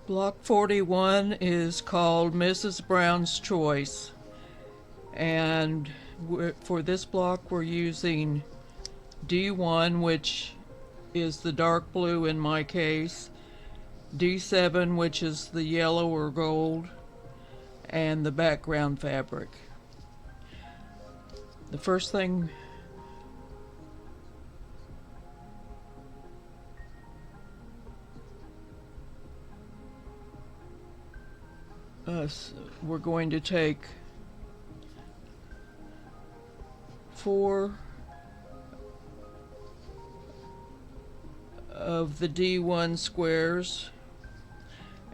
Block 41 is called Mrs. Brown's Choice, and for this block we're using D1, which is the dark blue in my case, D7, which is the yellow or gold, and the background fabric. The first thing we're going to take 4 of the D1 squares,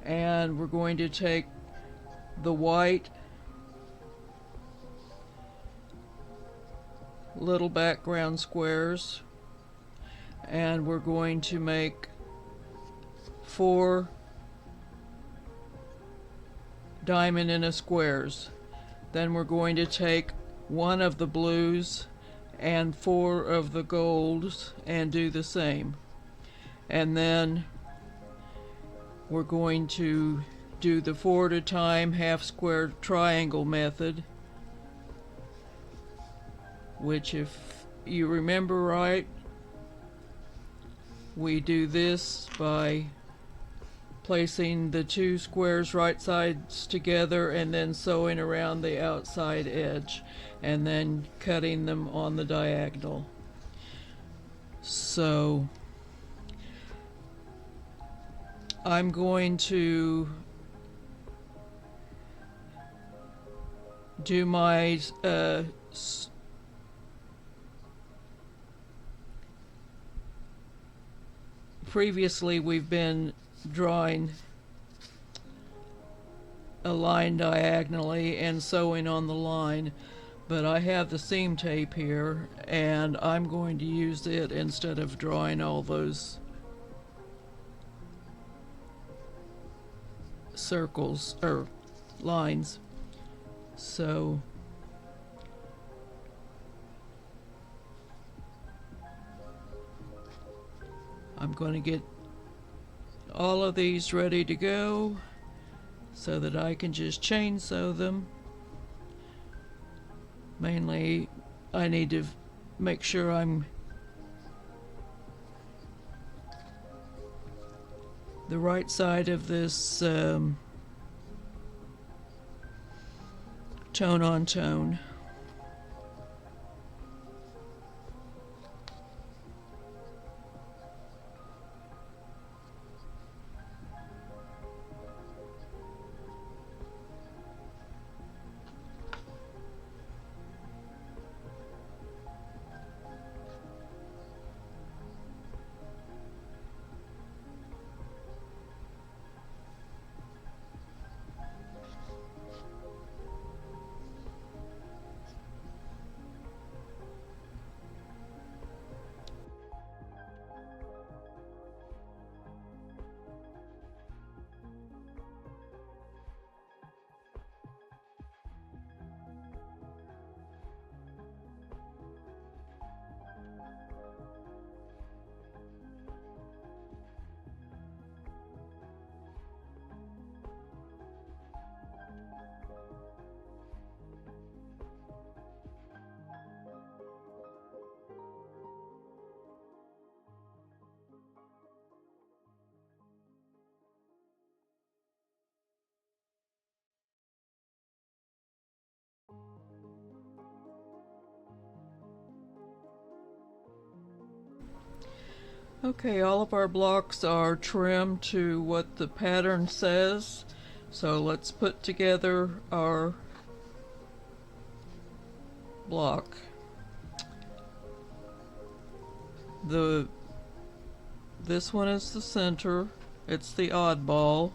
and we're going to take the white little background squares, and we're going to make 4 diamond in a squares. Then we're going to take 1 of the blues and 4 of the golds and do the same. And then we're going to do the 4 at a time half square triangle method, which, if you remember right, we do this by placing the 2 squares right sides together and then sewing around the outside edge and then cutting them on the diagonal. So I'm going to do my previously we've been drawing a line diagonally and sewing on the line, but I have the seam tape here and I'm going to use it instead of drawing all those circles or lines. So I'm going to get all of these ready to go so that I can just chain sew them. Mainly I need to make sure I'm the right side of this tone on tone. Okay, all of our blocks are trimmed to what the pattern says, so let's put together our block. This one is the center, it's the oddball,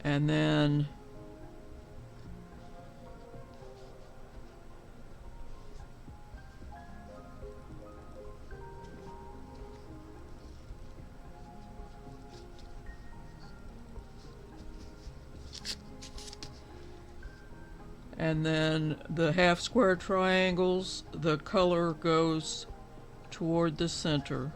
and then the half square triangles, the color goes toward the center.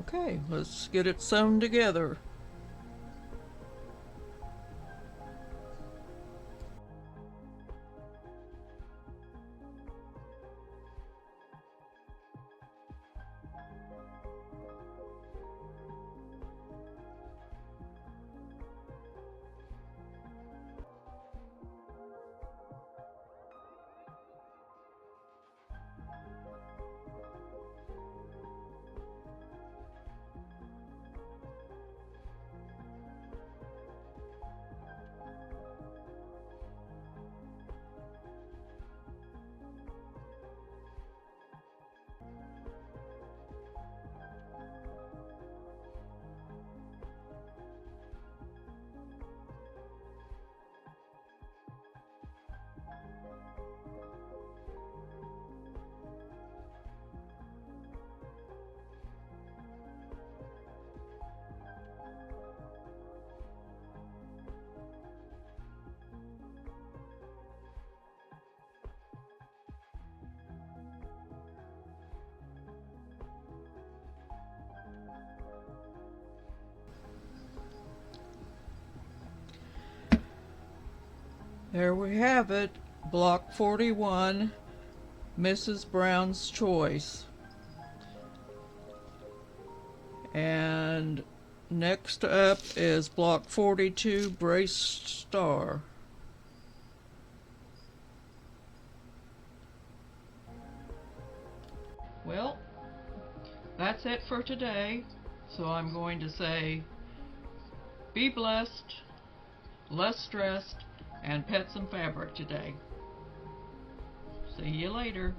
Okay, let's get it sewn together. There we have it, block 41, Mrs. Brown's Choice. And next up is block 42, Braced Star. Well, that's it for today. So I'm going to say, be blessed, less stressed, and pet some fabric today. See you later.